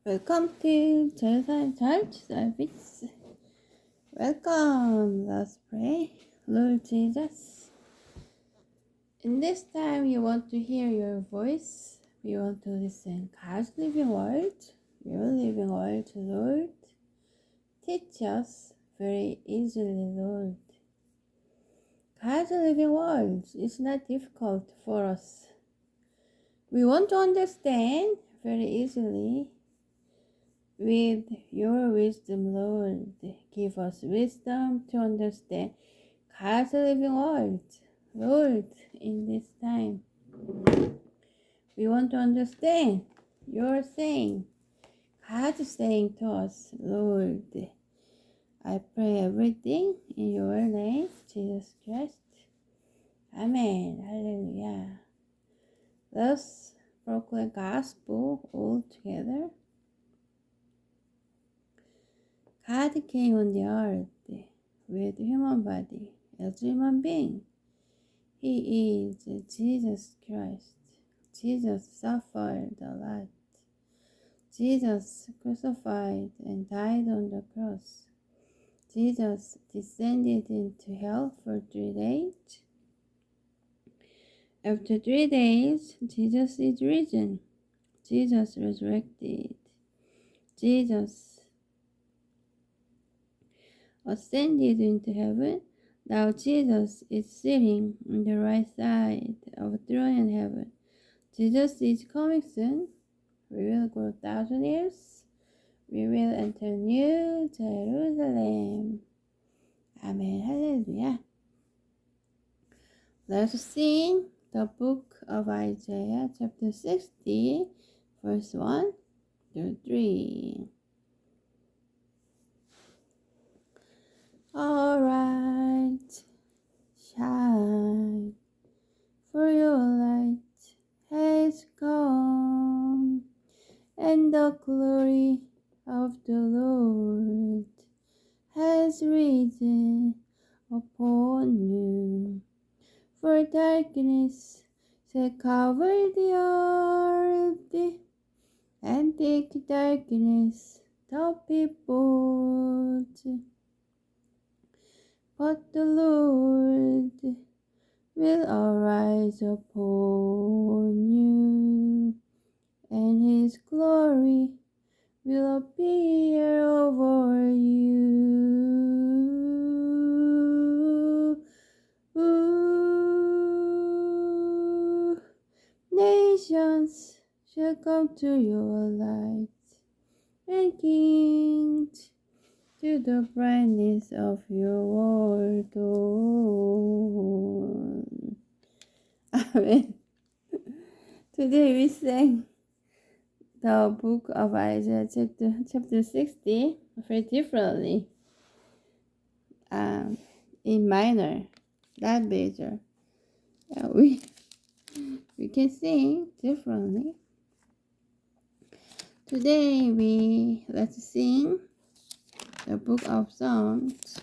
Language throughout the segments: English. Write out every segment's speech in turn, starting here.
Welcome to Jerusalem Church service. Welcome. Let's pray. Lord Jesus, in this time you want to hear your voice. We want to listen God's living word, your living word, Lord. Teach us very easily, Lord. God's living word is not difficult for us. We want to understand very easily. With your wisdom, Lord, give us wisdom to understand God's living word. Lord, in this time, we want to understand your saying, God's saying to us, Lord. I pray everything in your name, Jesus Christ. Amen. Hallelujah. Let's proclaim gospel all together. God came on the earth with human body as human being. He is Jesus Christ. Jesus suffered a lot. Jesus crucified and died on the cross. Jesus descended into hell for 3 days. After 3 days, Jesus is risen. Jesus resurrected. Jesus ascended into heaven. Now Jesus is sitting on the right side of the throne in heaven. Jesus is coming soon. We will go 1,000 years. We will enter New Jerusalem. Amen. Hallelujah. Let's sing the book of Isaiah, chapter 60, verse 1 to 3. Alright, shine, for your light has come, and the glory of the Lord has risen upon you. For darkness shall cover the earth, and thick darkness the peoples. But the Lord will arise upon you, and his glory will appear over you. Nations shall come to your light, and kings to the brightness of your world. Amen. Today we sang the book of Isaiah chapter 60 very differently. In minor, not major. We can sing differently. Today let's sing the book of Psalms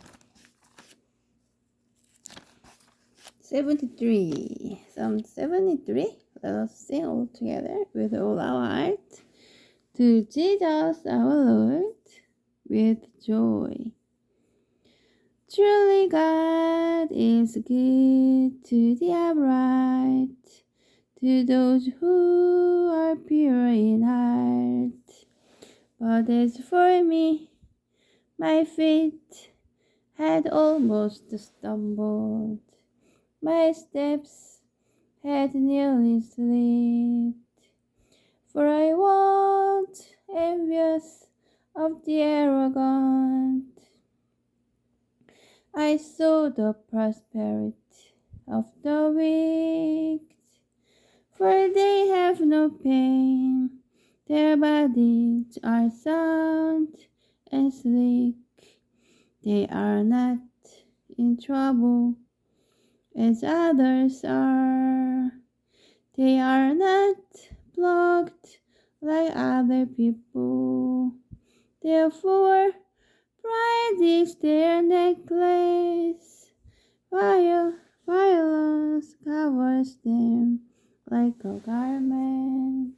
73. Psalm 73. Let us sing all together with all our heart to Jesus our Lord with joy. Truly God is good to the upright, to those who are pure in heart. But as for me, my feet had almost stumbled. My steps had nearly slipped. For I was envious of the arrogant. I saw the prosperity of the wicked, for they have no pain. Their bodies are sound and sleek. They are not in trouble as others are. They are not blocked like other people. Therefore, pride is their necklace, while violence covers them like a garment.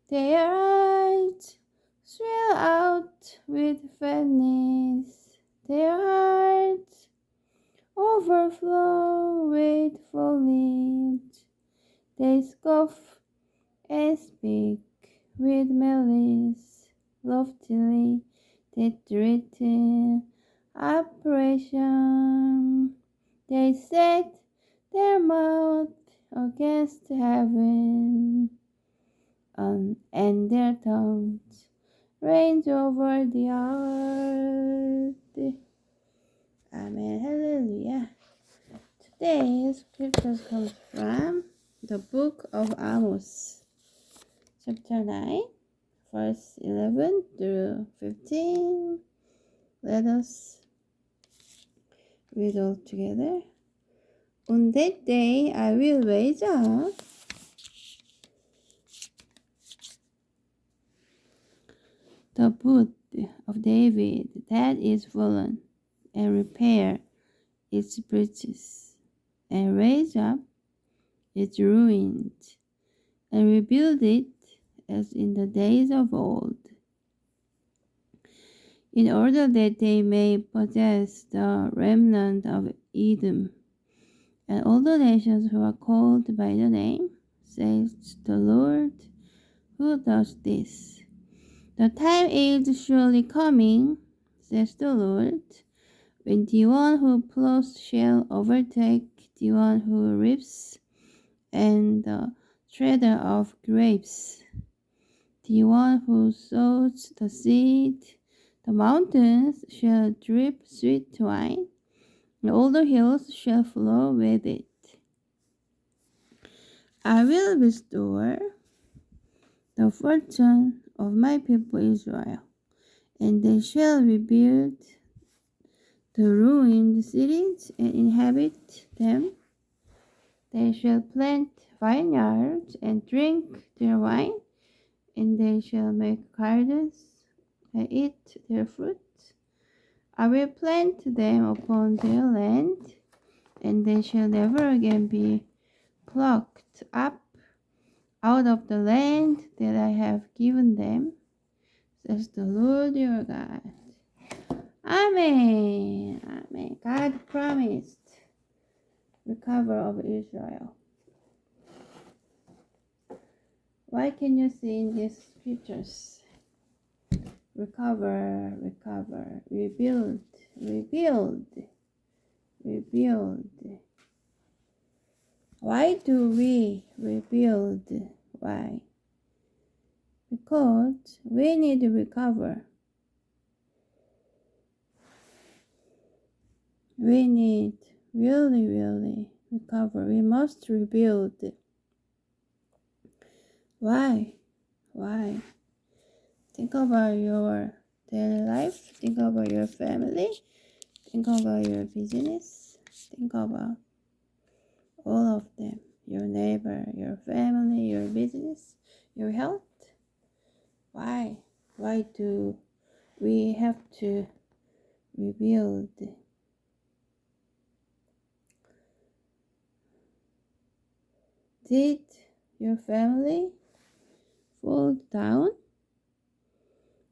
Their eyes swell out with fatness, their hearts overflow with foliage. They scoff and speak with malice, loftily they threaten oppression. They set their mouth against heaven, and their tongues range over the earth. Amen. Hallelujah. Today's scripture comes from the book of Amos, chapter 9, verse 11 through 15. Let us read all together. On that day I will raise up the boot of David that is fallen, and repair its breaches, and raise up its ruins, and rebuild it as in the days of old, in order that they may possess the remnant of Edom, and all the nations who are called by the name, says the Lord, who does this. The time is surely coming, says the Lord, when the one who plows shall overtake the one who reaps, and the treader of grapes, the one who sows the seed. The mountains shall drip sweet wine, and all the hills shall flow with it. I will restore the fortune of my people Israel, and they shall rebuild the ruined cities and inhabit them. They shall plant vineyards and drink their wine, and they shall make gardens and eat their fruit. I will plant them upon their land, and they shall never again be plucked up out of the land that I have given them, says the Lord your God. Amen. Amen. God promised recovery of Israel. What can you see in these scriptures? Recover, recover, rebuild, rebuild, rebuild. Why do we rebuild? Why? Because we need to recover. We need really recover. We must rebuild. Why? Why? Think about your daily life. Think about your family. Think about your business. Think about all of them. Your neighbor, your family, your business, your health. Why? Why do we have to rebuild? Did your family fall down?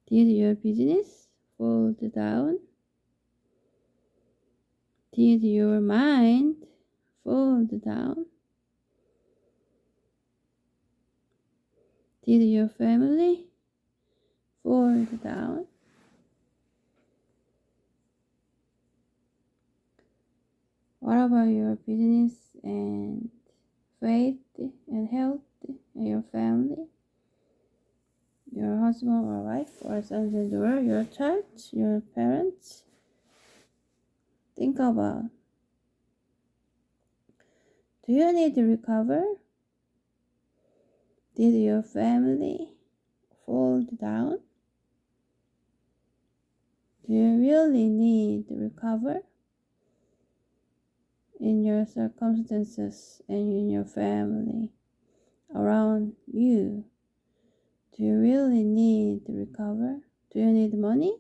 Did your business fall down? Did your mind fall down? Did your family fall down? What about your business and faith and health and your family? Your husband or wife or sons and daughters, your church, your parents? Think about. Do you need to recover? Did your family fall down? Do you really need to recover in your circumstances and in your family around you? Do you really need to recover? Do you need money?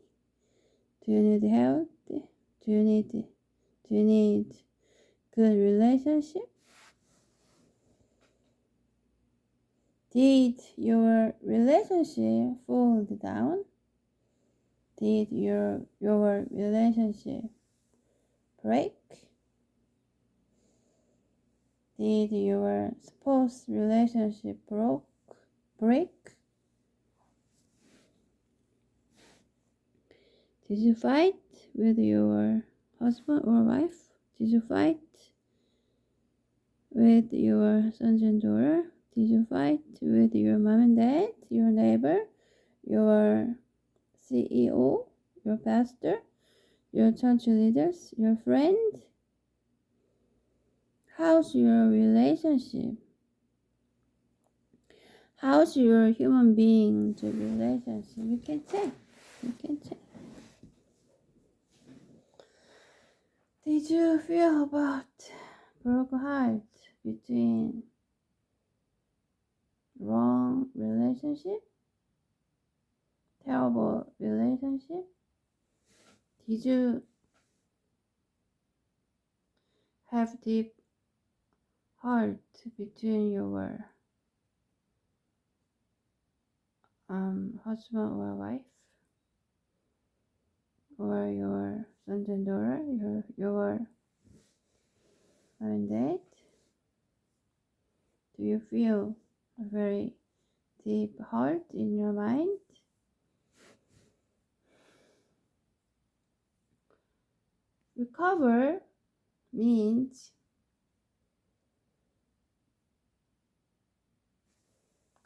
Do you need health? Do you need good relationship? Did your relationship fall down? Did your relationship break? Did your spouse relationship break? Did you fight with your husband or wife? Did you fight with your sons and daughter? Did you fight with your mom and dad, your neighbor, your CEO, your pastor, your church leaders, your friend? How's your relationship? How's your human being to relationship? You can check. You can check. Did you feel about broken heart between wrong relationship? Terrible relationship? Did you have deep heart between your husband or wife? Or your son and daughter, your mom and dad? Do you feel a very deep heart in your mind? Recover means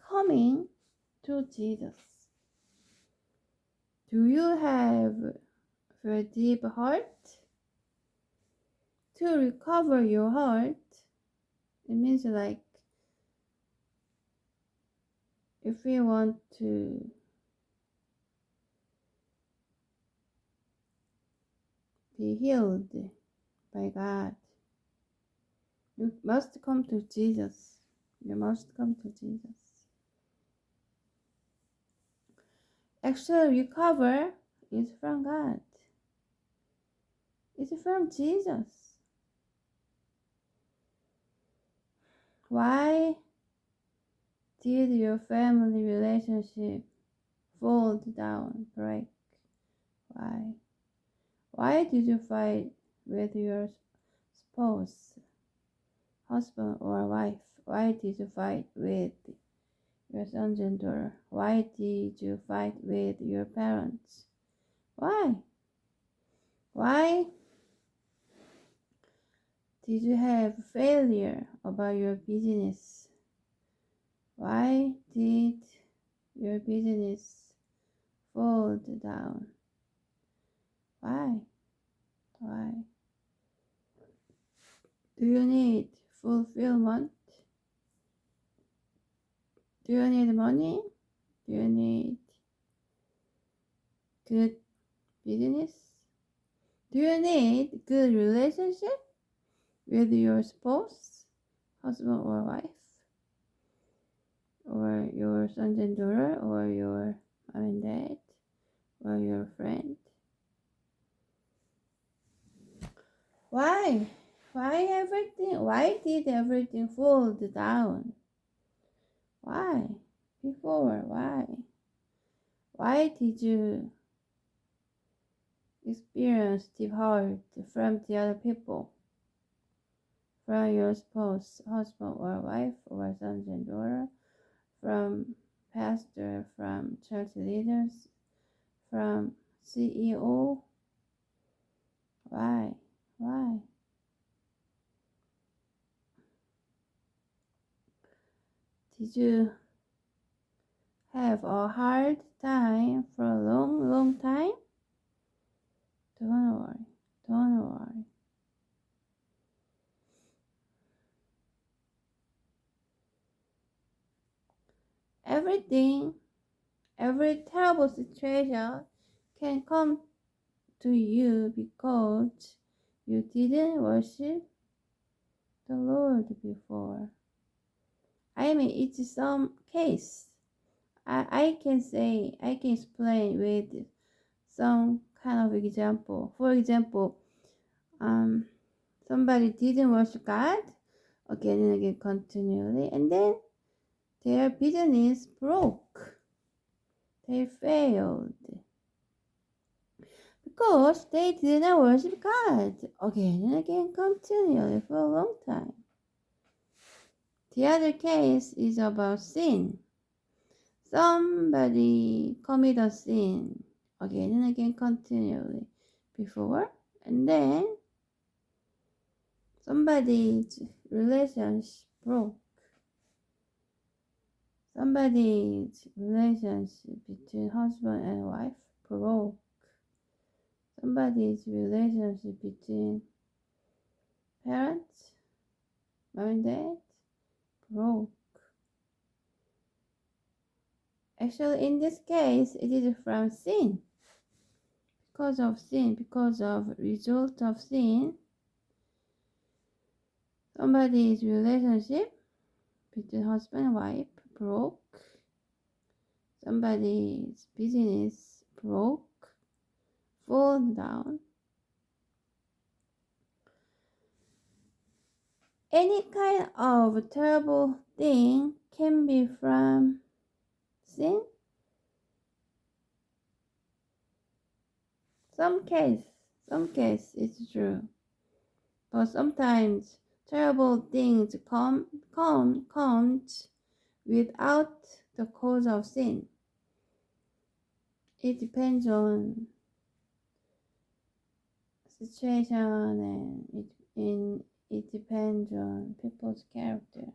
coming to Jesus. Do you have a deep heart? To recover your heart, it means like if you want to be healed by God, you must come to Jesus. You must come to Jesus. Actually, recover is from God. It's from Jesus. Why did your family relationship fall down, break? Why? Why did you fight with your spouse, husband or wife? Why did you fight with your sons and daughter? Why did you fight with your parents? Why? Why did you have failure about your business? Why did your business fall down? Why? Why? Do you need fulfillment? Do you need money? Do you need good business? Do you need good relationship with your spouse, husband or wife? Or your son and daughter, or your mom and dad, or your friend? Why? Why did everything fall down? Why? Before, why? Why did you experience deep hurt from the other people? From your spouse, husband or wife, or sons and daughter? From pastor, from church leaders, from CEO? Why? Why? Did you have a hard time for a long, long time? Don't worry. Don't worry. Every terrible situation can come to you because you didn't worship the Lord before. I mean, it's some case. I can explain with some kind of example. For example, somebody didn't worship God again and again continually, and then their business broke. They failed. Because they did not worship God again and again continually for a long time. The other case is about sin. Somebody commit a sin again and again continually before, and then somebody's relationship broke. Somebody's relationship between husband and wife broke. Somebody's relationship between parents, mom and dad, broke. Actually, in this case, it is from sin. Because of sin, because of result of sin, somebody's relationship between husband and wife broke. Somebody's business broke, fall down. Any kind of terrible thing can be from sin. Some case it's true. But sometimes terrible things come without the cause of sin. It depends on situation and it depends on people's character.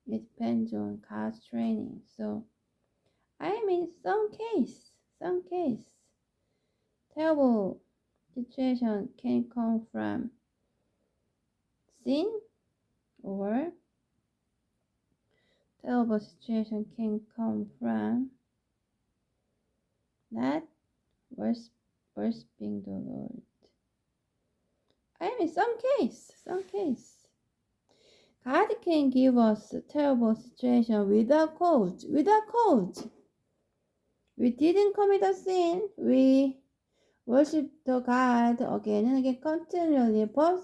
It depends on God's training. So I mean some case, terrible situation can come from sin, or terrible situation can come from not worshiping the Lord. I mean some case. God can give us a terrible situation without cause. We didn't commit a sin. We worship the God again and again continually. But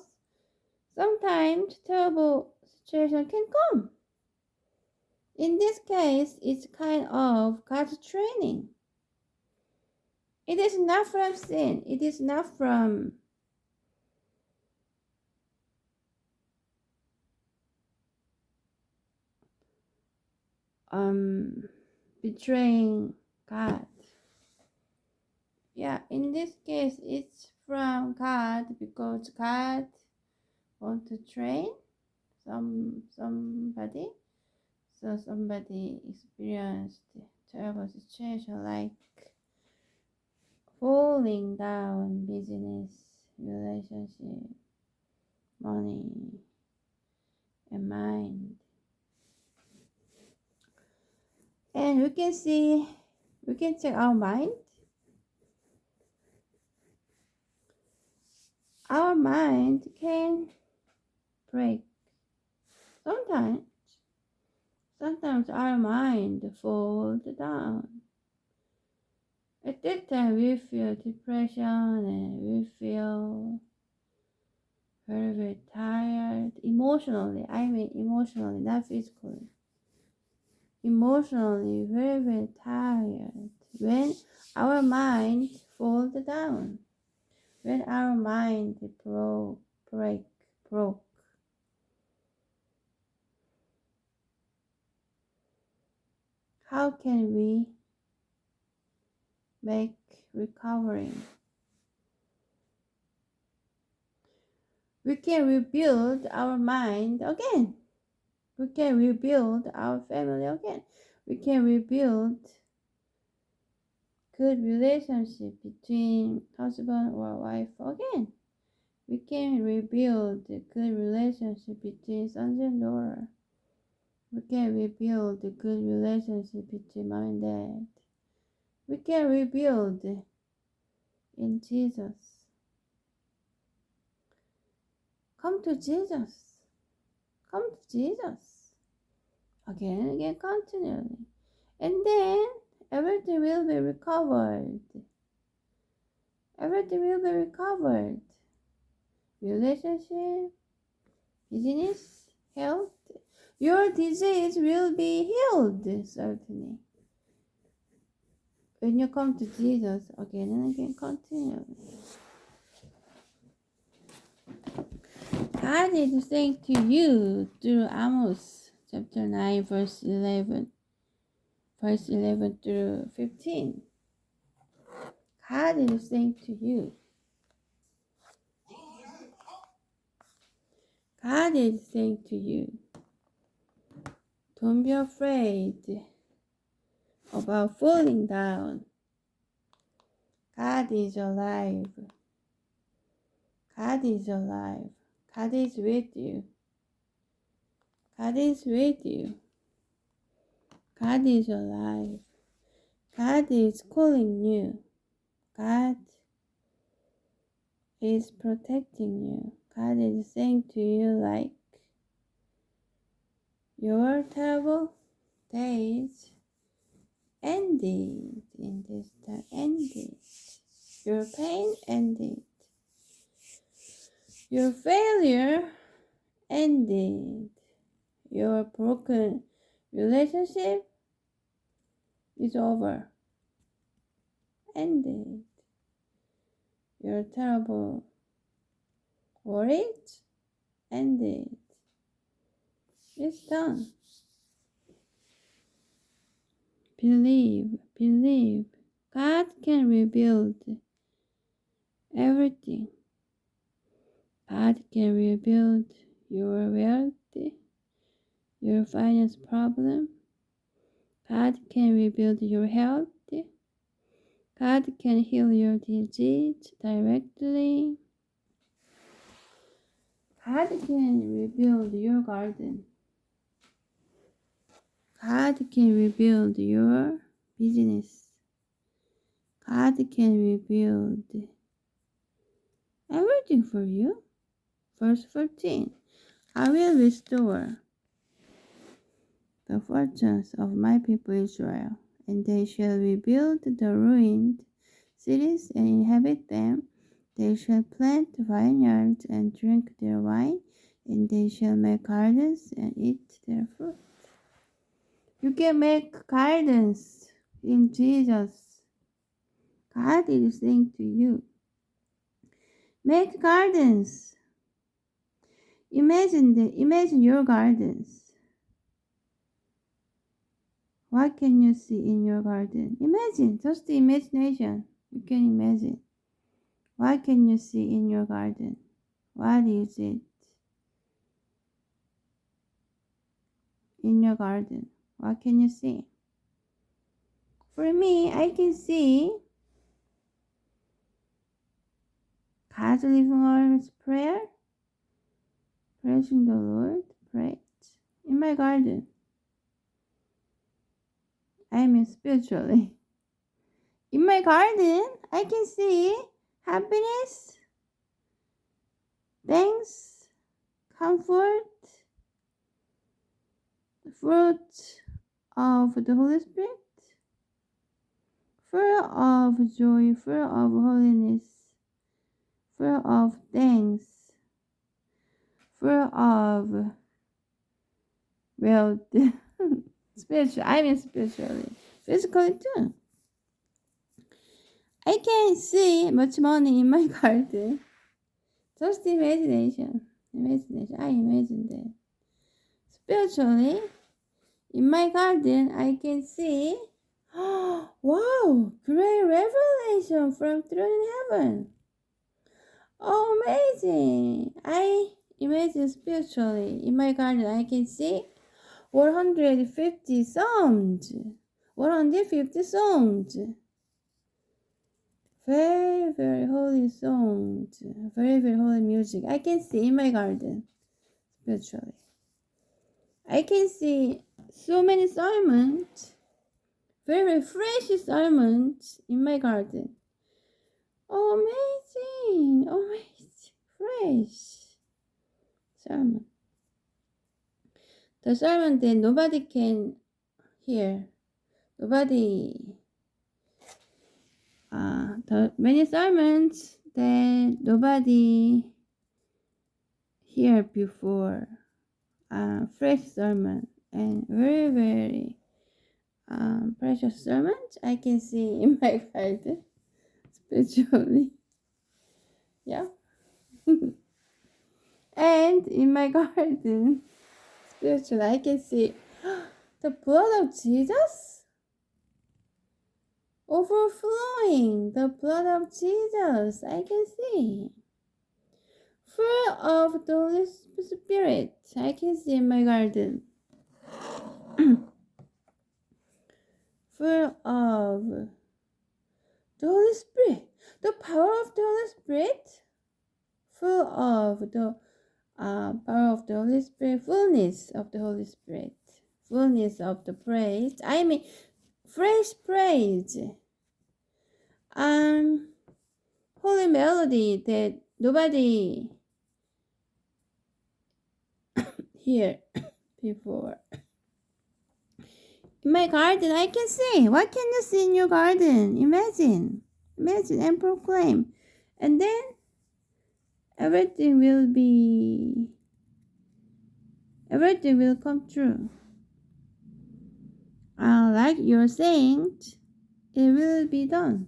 sometimes terrible situation can come. In this case, it's kind of God's training. It is not from sin. It is not from betraying God. Yeah, in this case, it's from God because God wants to train somebody. So somebody experienced terrible situation like falling down, business, relationship, money, and mind. And we can check our mind. Our mind can break. Sometimes our mind falls down. At that time we feel depression and we feel very tired emotionally. I mean emotionally, not physically. Emotionally very tired when our mind falls down. When our mind broke. How can we make recovering? We can rebuild our mind again. We can rebuild our family again. We can rebuild good relationship between husband or wife again. We can rebuild a good relationship between sons and daughter. We can rebuild a good relationship between mom and dad. We can rebuild in Jesus. Come to Jesus. Come to Jesus. Again and again continually. And then everything will be recovered. Everything will be recovered. Relationship, business, health. Your disease will be healed, certainly. When you come to Jesus again and again, continually. God is saying to you through Amos chapter 9, verse 11 through 15. God is saying to you. God is saying to you, don't be afraid about falling down. God is alive. God is alive. God is with you. God is with you. God is alive. God is calling you. God is protecting you. God is saying to you like, your terrible days ended in this time. Ended. Your pain ended. Your failure ended. Your broken relationship is over. Ended. Your terrible worries ended. It's done. Believe. God can rebuild everything. God can rebuild your wealth, your finance problem. God can rebuild your health. God can heal your disease directly. God can rebuild your garden. God can rebuild your business. God can rebuild everything for you. Verse 14. I will restore the fortunes of my people Israel, and they shall rebuild the ruined cities and inhabit them. They shall plant vineyards and drink their wine, and they shall make gardens and eat their fruit. You can make gardens in Jesus. God is saying to you, make gardens. Imagine your gardens. What can you see in your garden? Imagine, just the imagination. You can imagine. What can you see in your garden? What is it in your garden? What can you see? For me, I can see God's living Lord's prayer, praising the Lord, pray in my garden. I mean spiritually. In my garden, I can see happiness, thanks, comfort, the fruit of the Holy Spirit, full of joy, full of holiness, full of thanks, full of wealth. Spiritually. Physically too. I can see much money in my garden. Just imagination. I imagine that. Spiritually, in my garden, I can see, wow, great revelation from throne in heaven. Oh, amazing. I imagine spiritually, in my garden, I can see 150 songs. 150 songs. Very, very holy songs. Very, very holy music. I can see in my garden, spiritually. I can see so many sermons, very fresh sermons in my garden. Oh, amazing, fresh sermon. The sermon that nobody can hear. The many sermons that nobody heard before. fresh sermon and very, very precious sermons I can see in my garden, spiritually. Yeah. And in my garden, spiritually, I can see the blood of Jesus overflowing. The blood of Jesus, I can see. Full of the Holy Spirit, I can see in my garden. Full of the Holy Spirit, the power of the Holy Spirit, full of the power of the Holy Spirit, fullness of the Holy Spirit, fullness of the praise. I mean, fresh praise. Holy melody that nobody hear before. In my garden, I can see. What can you see in your garden? Imagine and proclaim. And then everything will come true. Like you're saying, it will be done.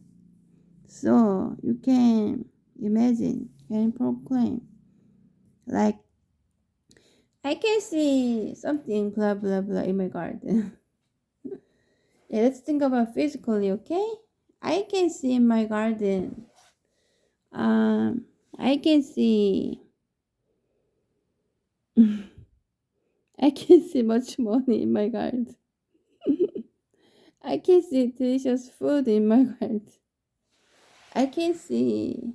So you can imagine and proclaim. Like, I can see something blah blah blah in my garden. Yeah, let's think about physically, okay? I can see in my garden. I can see. I can see much money in my garden. I can see delicious food in my garden. I can see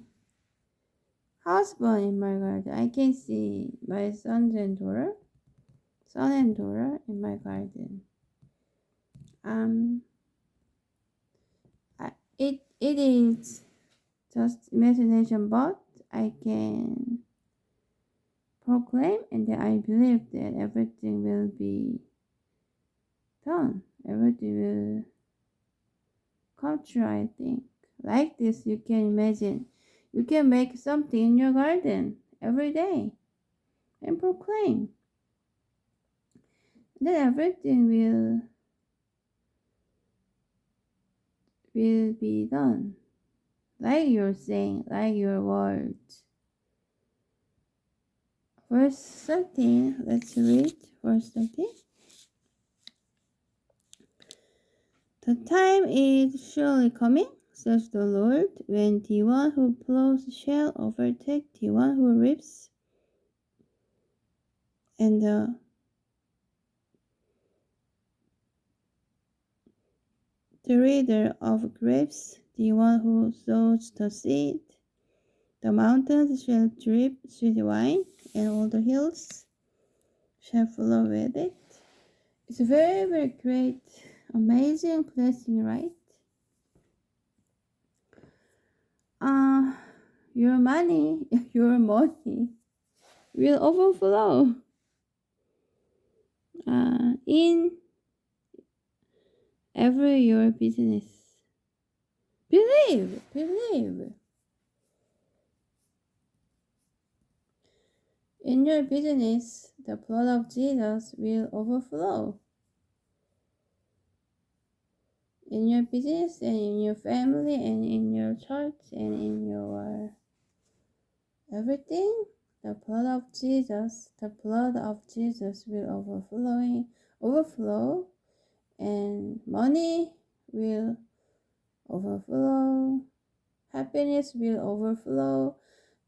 husband in my garden. I can see my son and daughter in my garden. It is just imagination, but I can proclaim, and then I believe that everything will be done. Everything will come true, I think. Like this, you can imagine. You can make something in your garden every day and proclaim. Then everything will be done. Like you're saying, like your words. Verse 13, let's read verse 13. The time is surely coming, says the Lord, when the one who plows shall overtake the one who reaps, and the reader of grapes, the one who sows the seed. The mountains shall drip sweet wine, and all the hills shall flow with it. It's a very, very great, amazing blessing, right? Your money will overflow in every your business. Believe. In your business, the blood of Jesus will overflow. In your business and in your family and in your church and in your everything, the blood of Jesus will overflow, and money will overflow, happiness will overflow,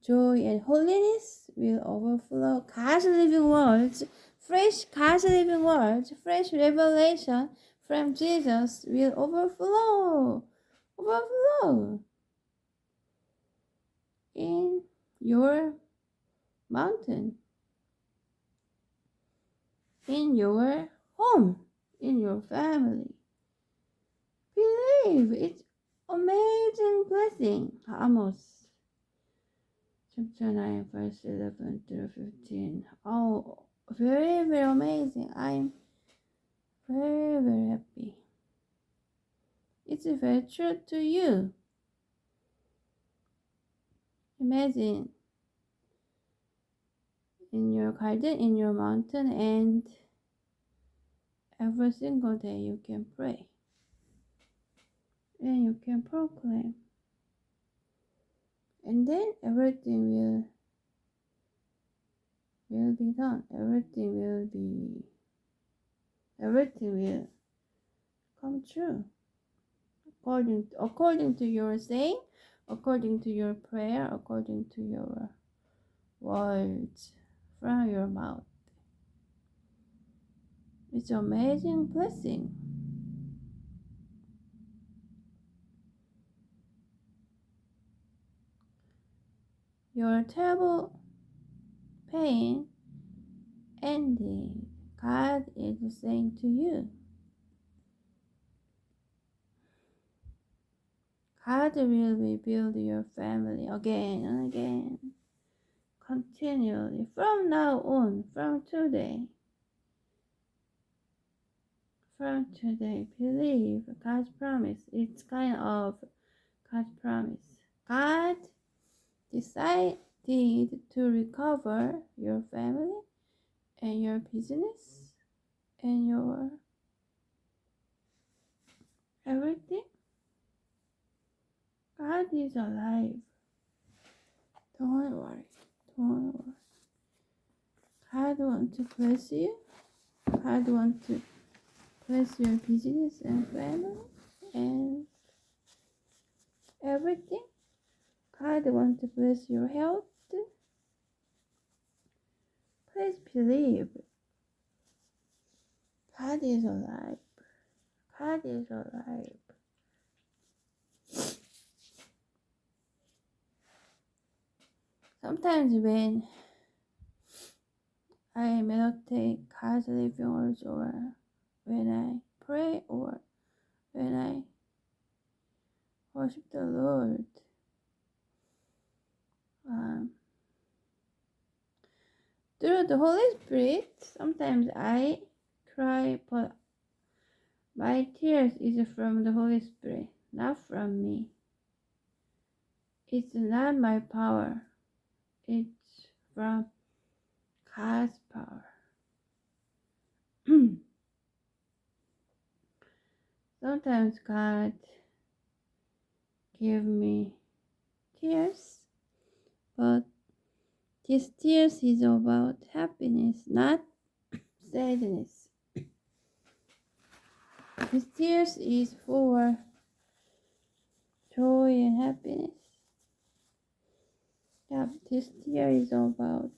joy and holiness will overflow. God's living words, fresh God's living words, fresh revelation from Jesus will overflow in your mountain, in your home, in your family. Believe, it's amazing blessing. Amos chapter 9 verse 11 through 15. Oh, very, very amazing. I'm very, very happy. It's very true to you. Imagine in your garden, in your mountain, and every single day you can pray and you can proclaim, and then everything will be done. Everything will come true according to your saying, according to your prayer, according to your words from your mouth. It's an amazing blessing. Your terrible pain ending. God is saying to you, God will rebuild your family again and again, continually, from now on, from today. From today, believe God's promise. It's kind of God's promise. God decided to recover your family and your business and your everything. God is alive. Don't worry. Don't worry. God wants to bless you. God wants to bless your business and family and everything. God wants to bless your health. Please believe. God is alive. God is alive. Sometimes when I meditate God's living words, or when I pray, or when I worship the Lord, through the Holy Spirit, sometimes I cry, but my tears is from the Holy Spirit, not from me. It's not my power. It's from God's power. Sometimes God give me tears, but this tears is about happiness, not sadness. This tears is for joy and happiness. Yeah, this tear is about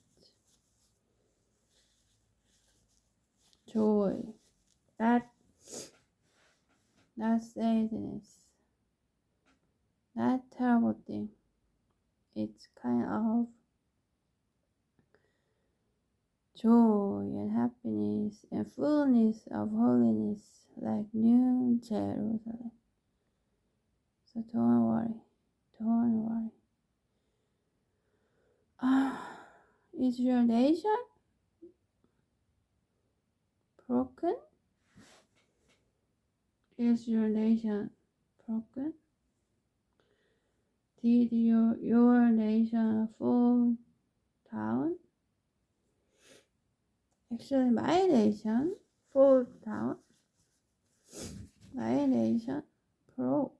joy, not sadness, not terrible thing. It's kind of joy and happiness and fullness of holiness, like New Jerusalem. So don't worry. Is your nation broken? Is your nation broken? Did your nation fall down? Actually, my nation fall down. My nation broke.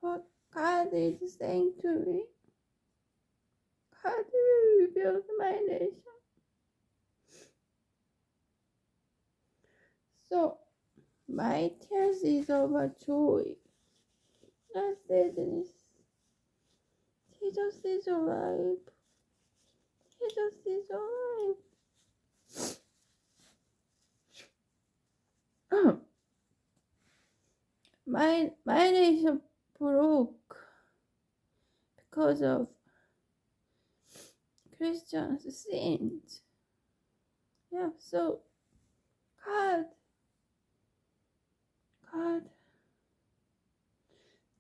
But God is saying to me, God will rebuild my nation. So my tears is about joy, not sadness. Jesus is alive. Jesus is alive. My nation broke because of Christians' sins. Yeah, so God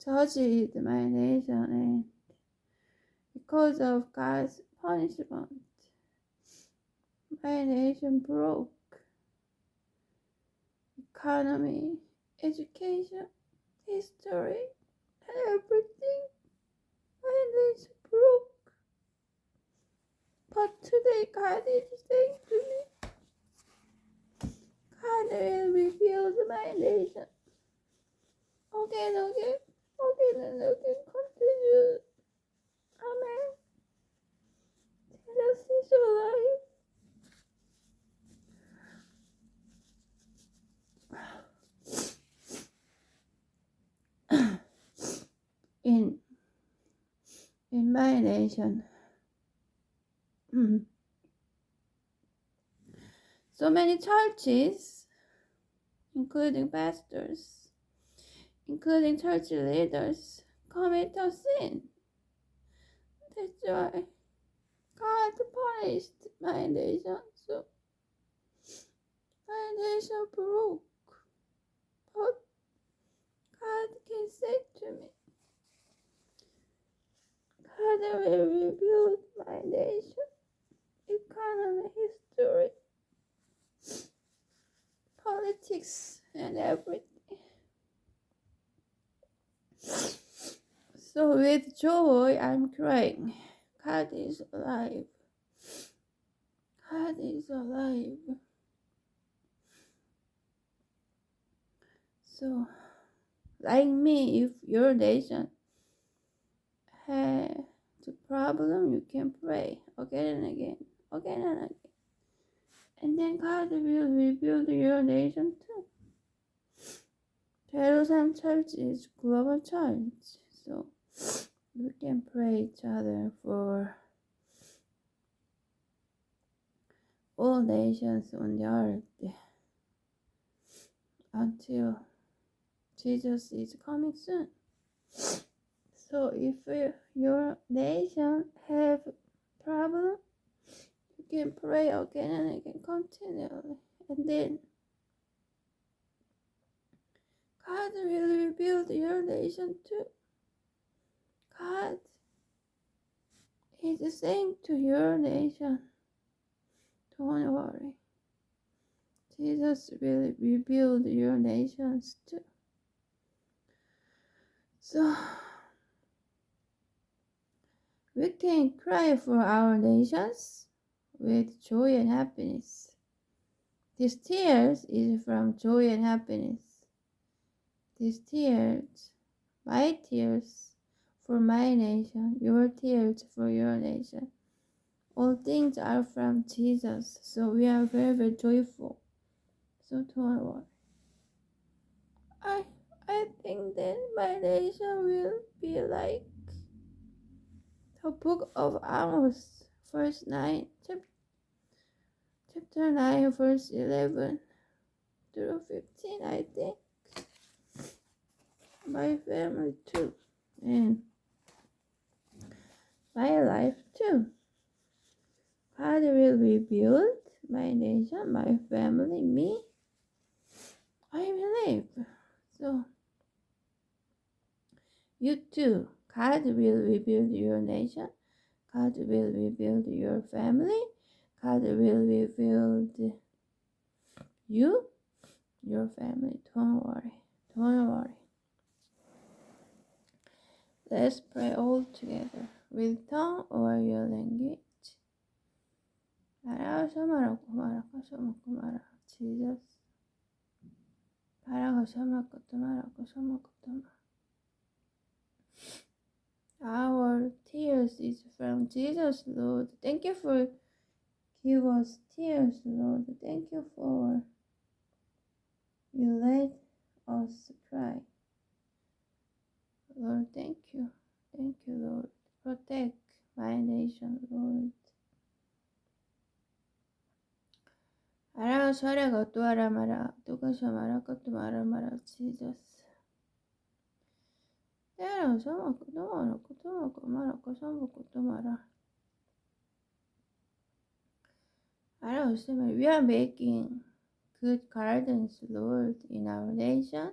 judged my nation, and because of God's punishment, my nation broke. Economy, education, history, and everything. My nation broke. But today God is saying to me, God will rebuild my nation. Again, and again, continue. Amen. Jesus is alive. In my nation, so many churches, including pastors, including church leaders, commit a sin. That's why God punished my nation. So my nation broke. But God can say to me, God will rebuild my nation, economy, history, politics, and everything. So with joy, I'm crying. God is alive. God is alive. So, like me, if your nation has a problem, you can pray again and again, again and again. And then God will rebuild your nation too. Jerusalem Church is global church, so we can pray each other for all nations on the earth until Jesus is coming soon. So if your nation have problem, you can pray again and again continually, and then God will rebuild your nation too. God is saying to your nation, don't worry. Jesus will rebuild your nations too. So we can cry for our nations with joy and happiness. These tears is from joy and happiness. These tears, my tears for my nation, your tears for your nation. All things are from Jesus, so we are very, very joyful. So don't worry. I think that my nation will be like the book of Amos, verse 9, chapter 9, verse 11 through 15, I think. My family too, and my life too. God will rebuild my nation, my family, me. I believe. So, you too. God will rebuild your nation. God will rebuild your family. God will rebuild you, your family. Don't worry. Don't worry. Let's pray all together with tongue or your language. Jesus. Our tears is from Jesus, Lord. Thank you for give us tears, Lord. Thank you for you let us cry. Lord, thank you. Thank you, Lord. Protect my nation, Lord. Jesus. We are making good gardens, Lord, in our nation,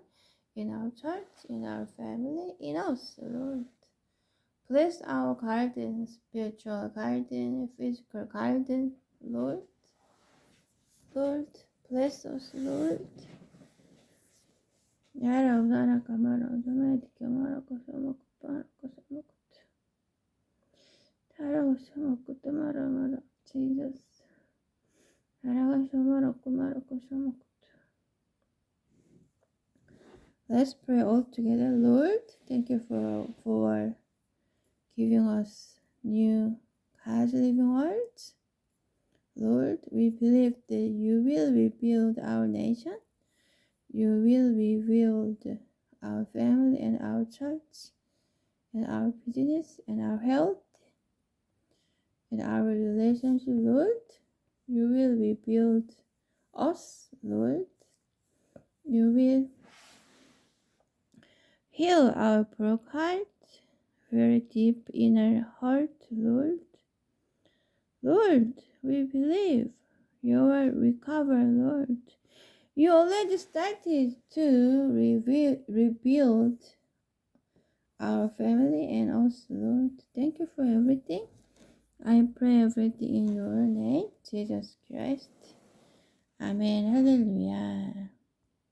in our church, in our family, in us, Lord. Bless our garden, spiritual garden, physical garden, Lord. Lord, bless us, Lord. Jesus. Let's pray all together. Lord, thank you for giving us new God's living words. Lord, we believe that you will rebuild our nation. You will rebuild our family and our church and our business and our health and our relationship, Lord. You will rebuild us, Lord. You will heal our broken heart, very deep inner heart, Lord. Lord, we believe you will recover, Lord. You already started to rebuild our family and us, Lord. Thank you for everything. I pray everything in your name, Jesus Christ. Amen. Hallelujah.